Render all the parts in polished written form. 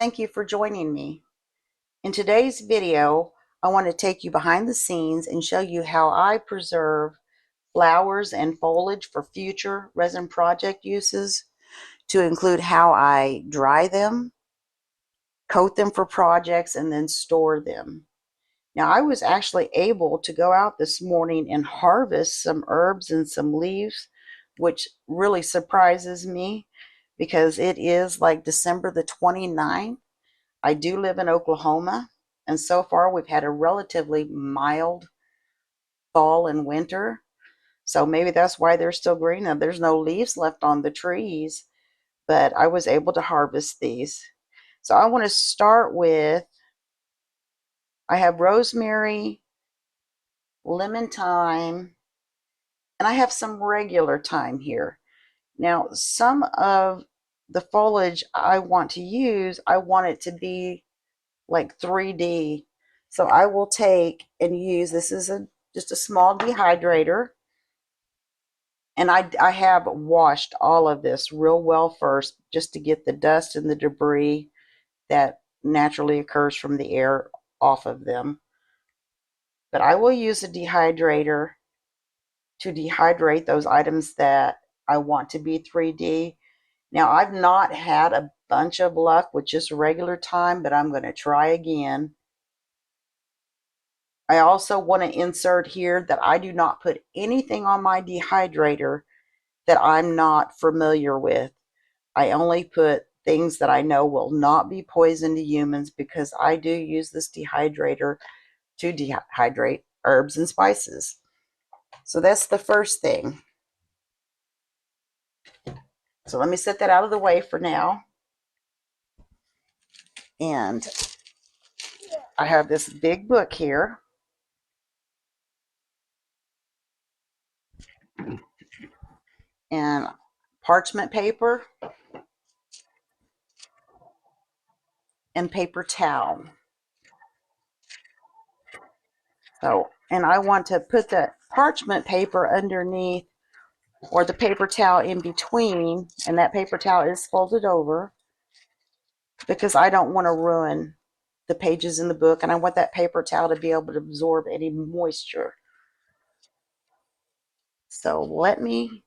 Thank you for joining me. In today's video, I want to take you behind the scenes and show you how I preserve flowers and foliage for future resin project uses, to include how I dry them, coat them for projects, and then store them. Now, I was actually able to go out this morning and harvest some herbs and some leaves, which really surprises me because it is like December the 29th. I do live in Oklahoma, and so far we've had a relatively mild fall and winter. So maybe that's why they're still green and there's no leaves left on the trees, but I was able to harvest these. So I want to start with, I have rosemary, lemon thyme, and I have some regular thyme here. Now, some of the foliage I want to use, I want it to be like 3D. So I will take and use, this is just a small dehydrator. And I have washed all of this real well first, just to get the dust and the debris that naturally occurs from the air off of them. But I will use a dehydrator to dehydrate those items that I want to be 3D. Now, I've not had a bunch of luck with just regular thyme, but I'm going to try again. I also want to insert here that I do not put anything on my dehydrator that I'm not familiar with. I only put things that I know will not be poison to humans, because I do use this dehydrator to dehydrate herbs and spices. So that's the first thing. So let me set that out of the way for now. And I have this big book here. And parchment paper and paper towel. So, and I want to put the parchment paper underneath, or the paper towel in between, and that paper towel is folded over because I don't want to ruin the pages in the book, and I want that paper towel to be able to absorb any moisture. So let me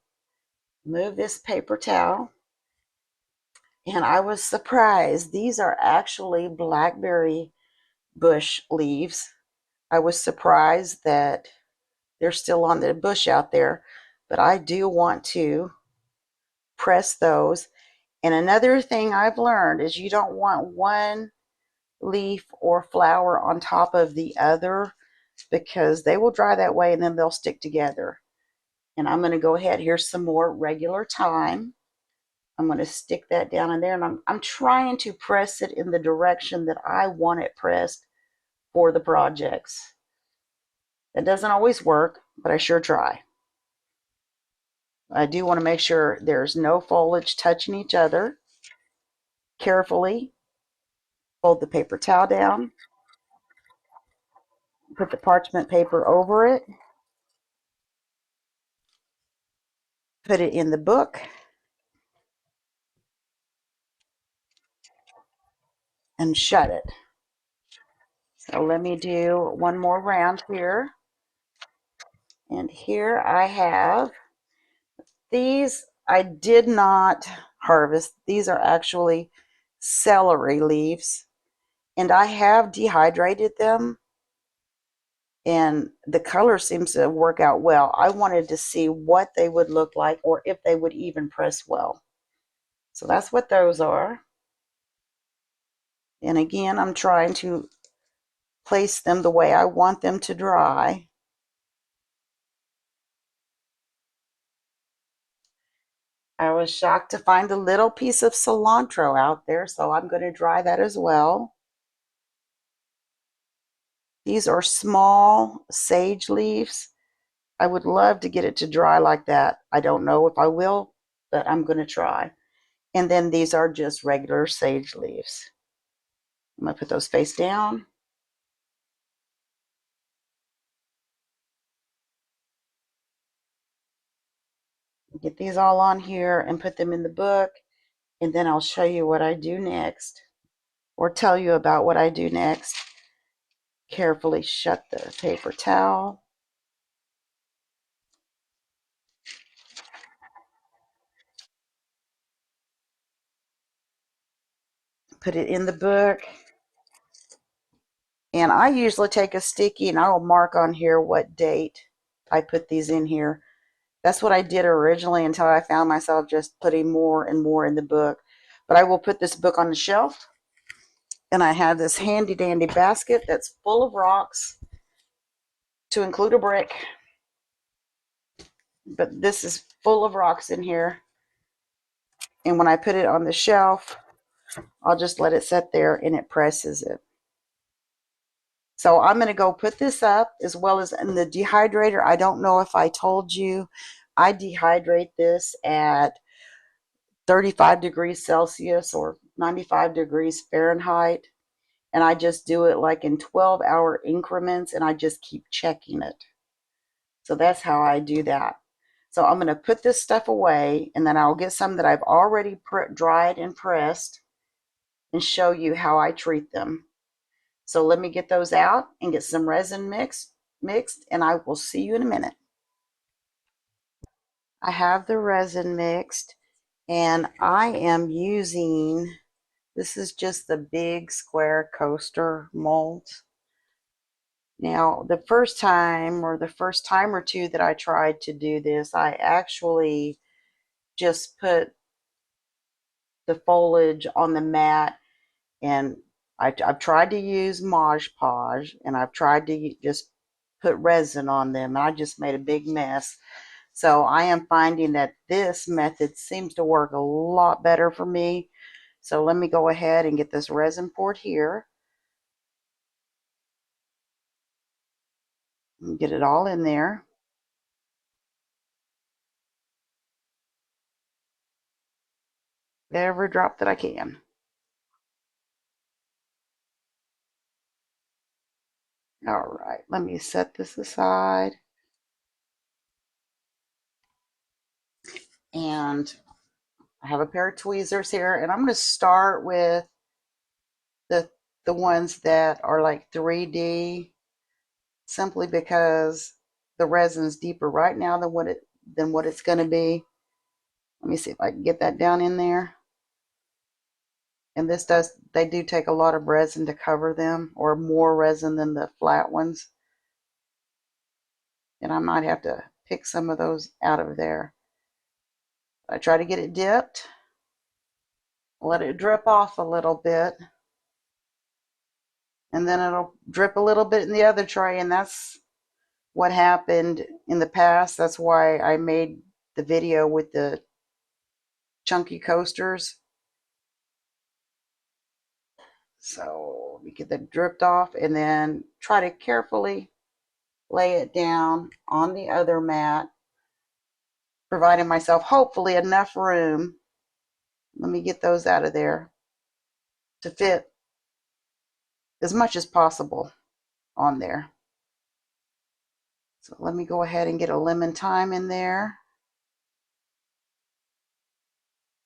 move this paper towel. And I was surprised. These are actually blackberry bush leaves. I was surprised that they're still on the bush out there, but I do want to press those. And another thing I've learned is you don't want one leaf or flower on top of the other, because they will dry that way and then they'll stick together. And I'm going to go ahead, here's some more regular thyme. I'm going to stick that down in there, and I'm trying to press it in the direction that I want it pressed for the projects. That doesn't always work, but I sure try. I do want to make sure there's no foliage touching each other. Carefully fold the paper towel down, put the parchment paper over it, put it in the book, and shut it. So let me do one more round here. And here I have these. I did not harvest. These are actually celery leaves. And I have dehydrated them, and the color seems to work out well. I wanted to see what they would look like, or if they would even press well. So that's what those are. And again, I'm trying to place them the way I want them to dry. I was shocked to find a little piece of cilantro out there, so I'm going to dry that as well. These are small sage leaves. I would love to get it to dry like that. I don't know if I will, but I'm going to try. And then these are just regular sage leaves. I'm going to put those face down. Get these all on here and put them in the book, and then I'll show you what I do next. or tell you about what I do next. Carefully shut the paper towel. Put it in the book. And I usually take a sticky and I'll mark on here what date I put these in here. That's what I did originally until I found myself just putting more and more in the book. But I will put this book on the shelf. And I have this handy dandy basket that's full of rocks, to include a brick. But this is full of rocks in here. And when I put it on the shelf, I'll just let it sit there and it presses it. So I'm going to go put this up, as well as in the dehydrator. I don't know if I told you, I dehydrate this at 35 degrees Celsius or 95 degrees Fahrenheit. And I just do it like in 12-hour increments, and I just keep checking it. So that's how I do that. So I'm going to put this stuff away, and then I'll get some that I've already dried and pressed and show you how I treat them. So let me get those out and get some resin mixed, and I will see you in a minute. I have the resin mixed, and I am using, this is just the big square coaster molds. Now, the first time or two that I tried to do this, I actually just put the foliage on the mat, and I've tried to use Mod Podge, and I've tried to just put resin on them, and I just made a big mess. So I am finding that this method seems to work a lot better for me. So let me go ahead and get this resin poured here. And get it all in there. Every drop that I can. All right, let me set this aside. And I have a pair of tweezers here, and I'm going to start with the ones that are like 3D, simply because the resin's deeper right now than what it's going to be. Let me see if I can get that down in there. And they do take a lot of resin to cover them, or more resin than the flat ones. And I might have to pick some of those out of there. I try to get it dipped, let it drip off a little bit, and then it'll drip a little bit in the other tray. And that's what happened in the past. That's why I made the video with the chunky coasters. So we get that dripped off, and then try to carefully lay it down on the other mat, providing myself hopefully enough room. Let me get those out of there to fit as much as possible on there. So let me go ahead and get a lemon thyme in there.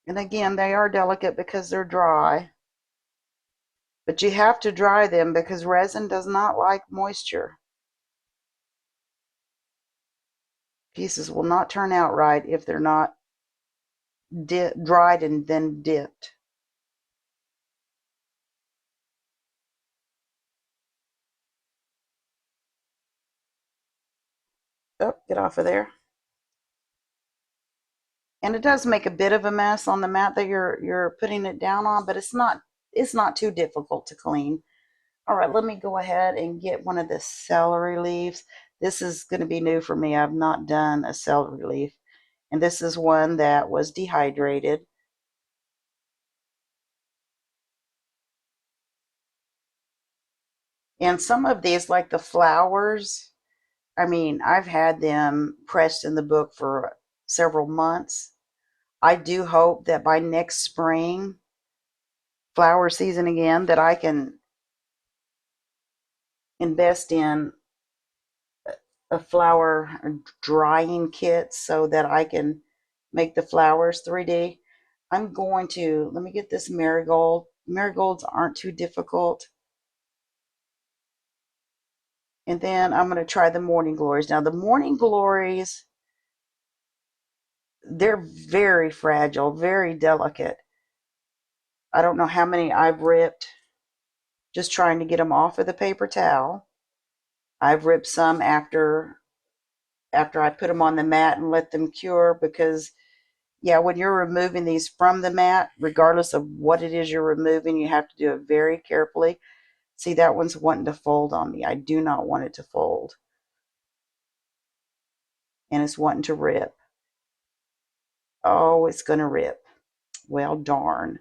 And again, they are delicate because they're dry. But you have to dry them because resin does not like moisture. Pieces will not turn out right if they're not dried and then dipped. Oh, get off of there. And it does make a bit of a mess on the mat that you're putting it down on, but it's not too difficult to clean. All right, let me go ahead and get one of the celery leaves. This is going to be new for me. I've not done a celery leaf. And this is one that was dehydrated. And some of these, like the flowers, I mean, I've had them pressed in the book for several months. I do hope that by next spring, flower season again, that I can invest in a flower drying kit so that I can make the flowers 3D. I'm going to, let me get this marigold marigolds aren't too difficult. And then I'm going to try the morning glories. Now the morning glories, they're very fragile, very delicate. I don't know how many I've ripped just trying to get them off of the paper towel. I've ripped some after I put them on the mat and let them cure, because yeah, when you're removing these from the mat, regardless of what it is you're removing, you have to do it very carefully. See, that one's wanting to fold on me. I do not want it to fold. And it's wanting to rip. Oh, it's going to rip. Well, darn.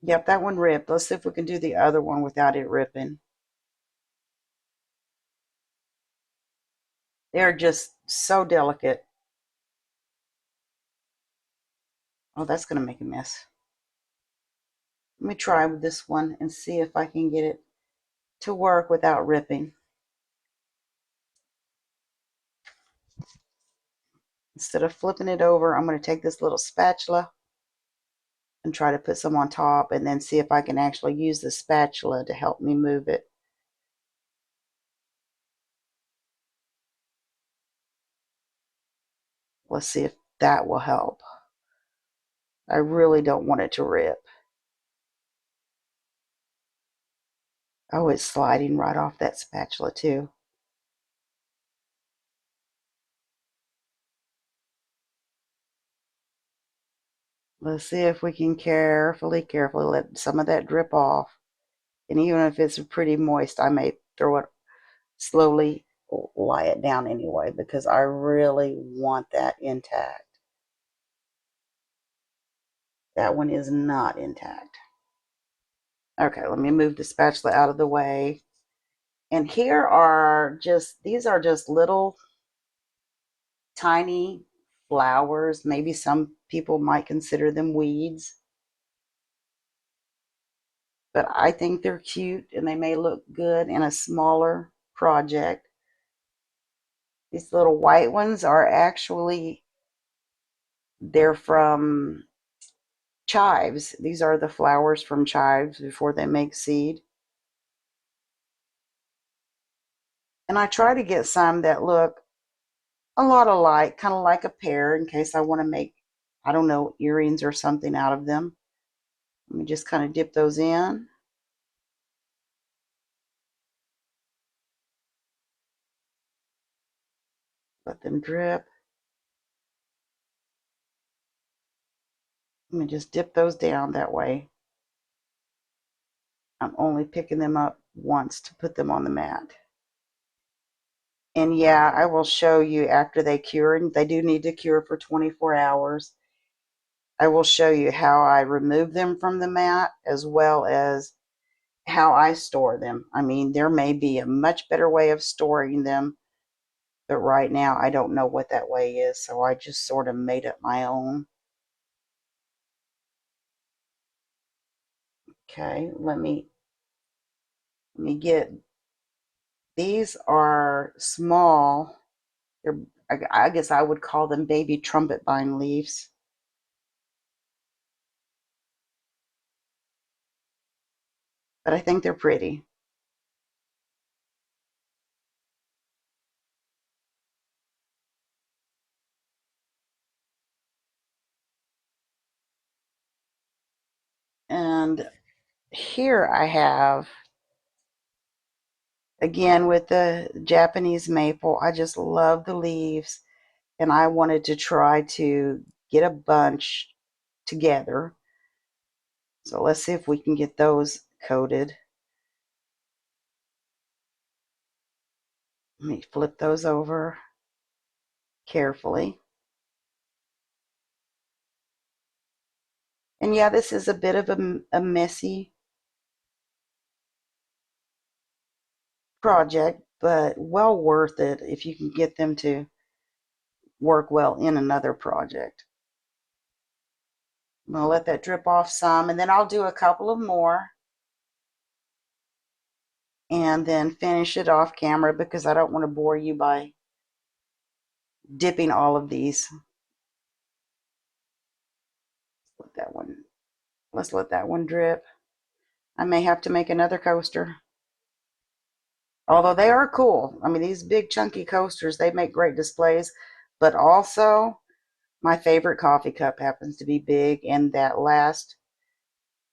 Yep, that one ripped. Let's see if we can do the other one without it ripping. They're just so delicate. Oh, that's going to make a mess. Let me try with this one and see if I can get it to work without ripping. Instead of flipping it over, I'm going to take this little spatula and try to put some on top, and then see if I can actually use the spatula to help me move it. Let's see if that will help. I really don't want it to rip. Oh, it's sliding right off that spatula too. Let's see if we can carefully let some of that drip off. And even if it's pretty moist, I may throw it slowly, lie it down anyway, because I really want that intact. That one is not intact. Okay, let me move the spatula out of the way. And here are these are just little tiny flowers. Maybe some people might consider them weeds. But I think they're cute and they may look good in a smaller project. These little white ones are actually, they're from chives. These are the flowers from chives before they make seed. And I try to get some that look a lot alike, kind of like a pear, in case I want to make, I don't know, earrings or something out of them. Let me just kind of dip those in. Let them drip. Let me just dip those down that way. I'm only picking them up once to put them on the mat. And yeah, I will show you after they cure, and they do need to cure for 24 hours. I will show you how I remove them from the mat, as well as how I store them. I mean, there may be a much better way of storing them, but right now I don't know what that way is, so I just sort of made up my own. Okay, let me get, these are small. They're, I guess I would call them baby trumpet vine leaves. But I think they're pretty. And here I have, again, with the Japanese maple, I just love the leaves, and I wanted to try to get a bunch together. So let's see if we can get those coated. Let me flip those over carefully. And yeah, this is a bit of a messy project, but well worth it if you can get them to work well in another project. I'm going to let that drip off some, and then I'll do a couple of more and then finish it off camera, because I don't want to bore you by dipping all of these. that one. Let's let that one drip. I may have to make another coaster. Although they are cool. I mean, these big chunky coasters, they make great displays. But also, my favorite coffee cup happens to be big. And that last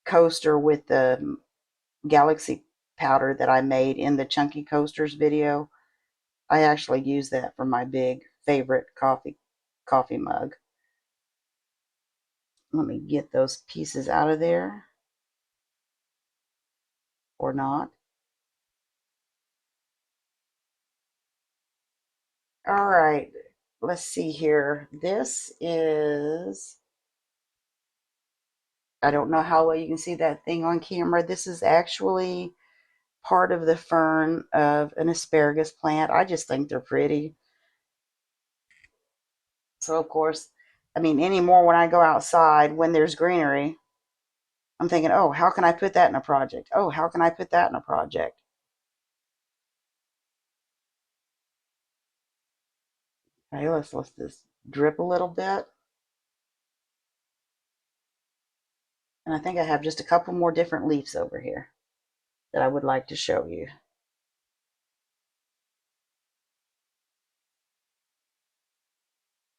coaster with the galaxy powder that I made in the chunky coasters video, I actually use that for my big favorite coffee mug. Let me get those pieces out of there, or not. All right, let's see here. This is, I don't know how well you can see that thing on camera. This is actually part of the fern of an asparagus plant. I just think they're pretty. So of course, I mean, anymore when I go outside, when there's greenery, I'm thinking, oh, how can I put that in a project? Oh, how can I put that in a project? Okay, let's let this drip a little bit. And I think I have just a couple more different leaves over here that I would like to show you.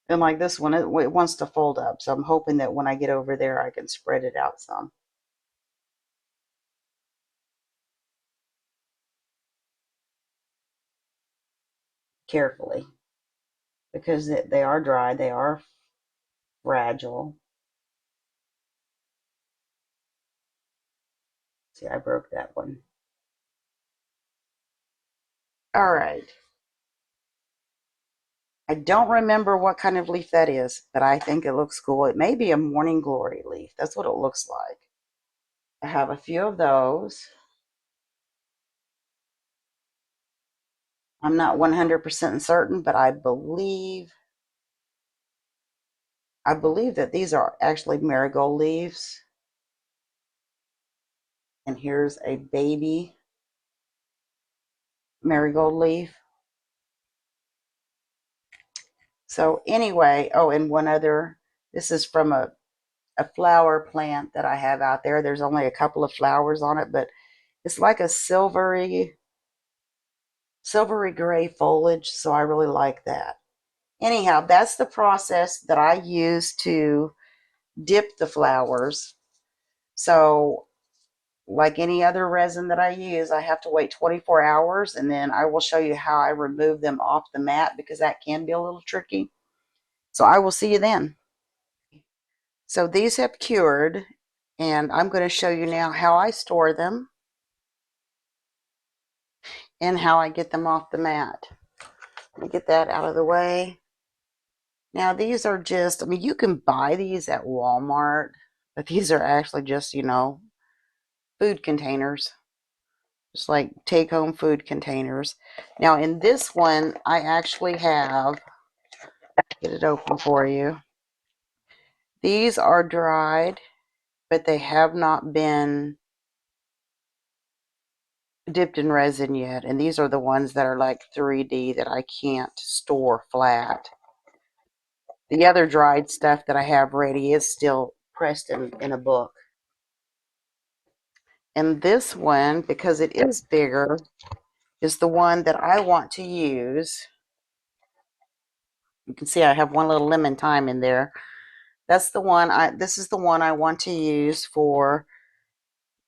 And like this one, it wants to fold up. So I'm hoping that when I get over there, I can spread it out some. Carefully. Because they are dry, they are fragile. See, I broke that one. All right. I don't remember what kind of leaf that is, but I think it looks cool. It may be a morning glory leaf. That's what it looks like. I have a few of those. I'm not 100% certain, but I believe that these are actually marigold leaves. And here's a baby marigold leaf. So anyway, oh, and one other, this is from a flower plant that I have out there. There's only a couple of flowers on it, but it's like a silvery gray foliage, so I really like that. Anyhow, that's the process that I use to dip the flowers. So like any other resin that I use, I have to wait 24 hours, and then I will show you how I remove them off the mat, because that can be a little tricky. So I will see you then. So these have cured, and I'm going to show you now how I store them and how I get them off the mat. Let me get that out of the way. Now these are just, I mean, you can buy these at Walmart, but these are actually just, food containers. Just like take-home food containers. Now in this one, I actually have, get it open for you. These are dried, but they have not been dipped in resin yet. And these are the ones that are like 3D that I can't store flat. The other dried stuff that I have ready is still pressed in a book. And this one, because it is bigger, is the one that I want to use. You can see I have one little lemon thyme in there. That's the one this is the one I want to use for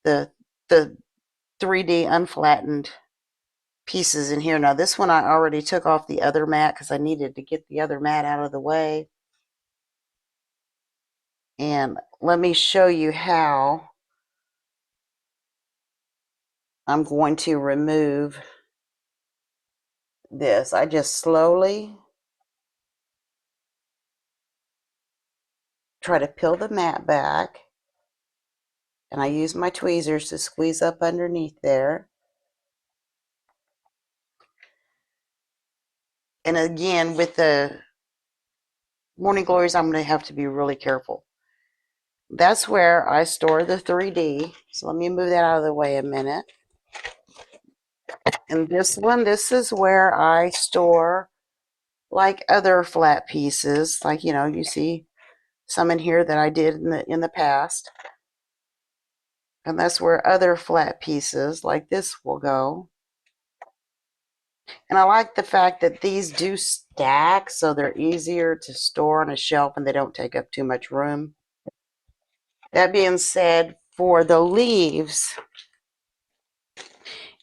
the 3D unflattened pieces in here. Now this one I already took off the other mat because I needed to get the other mat out of the way. And let me show you how I'm going to remove this. I just slowly try to peel the mat back, and I use my tweezers to squeeze up underneath there. And again, with the morning glories, I'm going to have to be really careful. That's where I store the 3D. So let me move that out of the way a minute. And this one, this is where I store like other flat pieces. Like, you see some in here that I did in the past. And that's where other flat pieces like this will go. And I like the fact that these do stack, so they're easier to store on a shelf and they don't take up too much room. That being said, for the leaves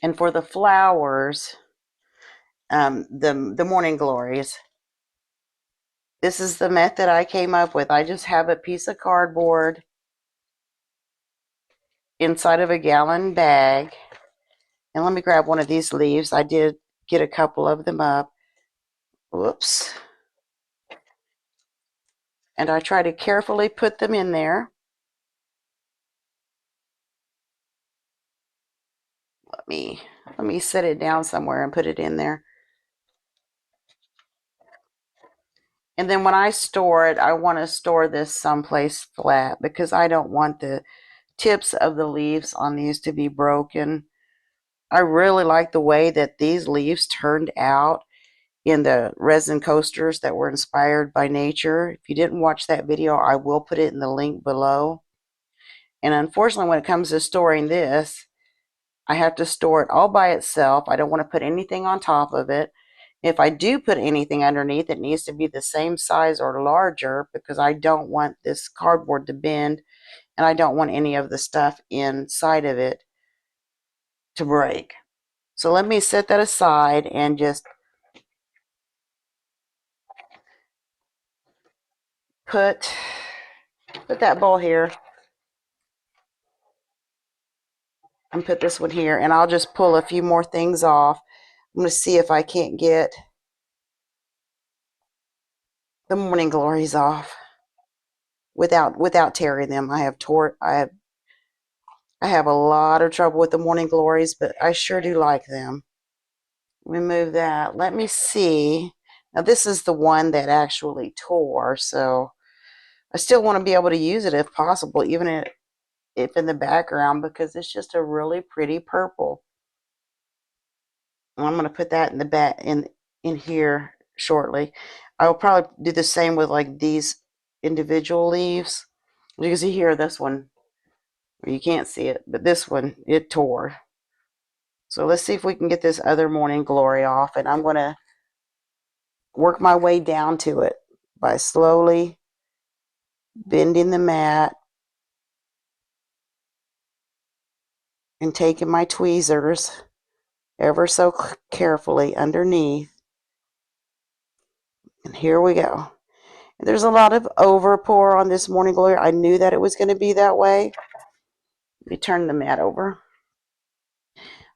and for the flowers, the morning glories, this is the method I came up with. I just have a piece of cardboard inside of a gallon bag. And let me grab one of these leaves. I did get a couple of them up. Whoops. And I try to carefully put them in there. Let me set it down somewhere and put it in there. And then when I store it, I want to store this someplace flat because I don't want the tips of the leaves on these to be broken. I really like the way that these leaves turned out in the resin coasters that were inspired by nature. If you didn't watch that video, I will put it in the link below. And unfortunately, when it comes to storing this, I have to store it all by itself. I don't want to put anything on top of it. If I do put anything underneath, it needs to be the same size or larger because I don't want this cardboard to bend and I don't want any of the stuff inside of it to break. So let me set that aside and just put that bowl here and put this one here, and I'll just pull a few more things off. I'm going to see if I can't get the morning glories off without tearing them. I have a lot of trouble with the morning glories, but I sure do like them. Remove that. Let me see. Now this is the one that actually tore, so I still want to be able to use it if possible, even if in the background, because it's just a really pretty purple. And I'm going to put that in the back in here shortly. I will probably do the same with like these individual leaves. You can see here, this one, you can't see it, but this one, it tore. So let's see if we can get this other morning glory off, and I'm going to work my way down to it by slowly bending the mat and taking my tweezers ever so carefully underneath. And here we go. There's a lot of over pour on this morning glory. I knew that it was going to be that way. Let me turn the mat over.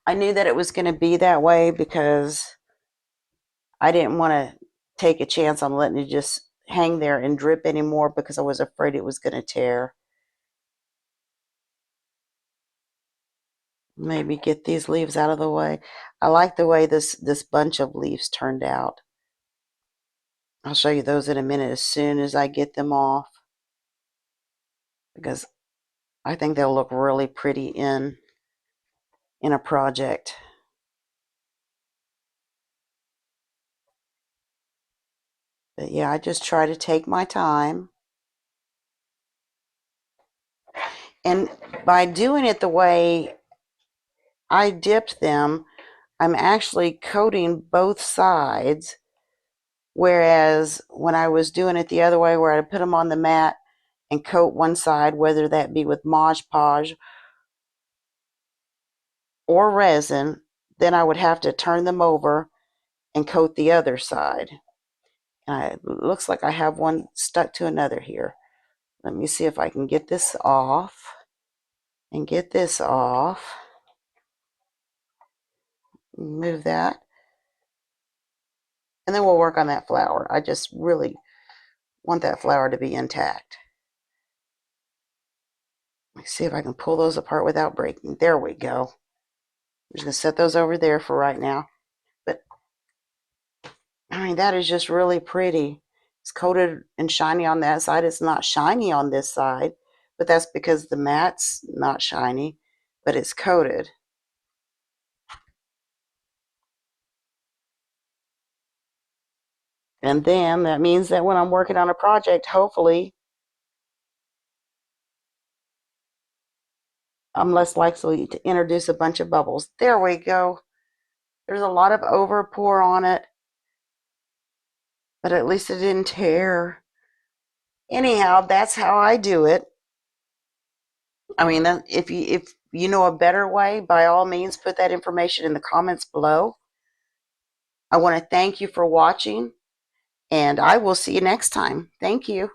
I knew that it was going to be that way because I didn't want to take a chance on letting it just hang there and drip anymore because I was afraid it was going to tear. Maybe get these leaves out of the way. I like the way this bunch of leaves turned out. I'll show you those in a minute as soon as I get them off, because I think they'll look really pretty in a project. But yeah, I just try to take my time. And by doing it the way I dipped them, I'm actually coating both sides. Whereas when I was doing it the other way, where I put them on the mat and coat one side, whether that be with Mod Podge or resin, then I would have to turn them over and coat the other side. And it looks like I have one stuck to another here. Let me see if I can get this off and get this off. Move that. And then we'll work on that flower. I just really want that flower to be intact. Let me see if I can pull those apart without breaking. There we go. I'm just going to set those over there for right now. But, I mean, that is just really pretty. It's coated and shiny on that side. It's not shiny on this side, but that's because the mat's not shiny, but it's coated. And then that means that when I'm working on a project, hopefully I'm less likely to introduce a bunch of bubbles. There we go. There's a lot of over pour on it, but at least it didn't tear. Anyhow, that's how I do it. I mean, if you know a better way, by all means, put that information in the comments below. I want to thank you for watching, and I will see you next time. Thank you.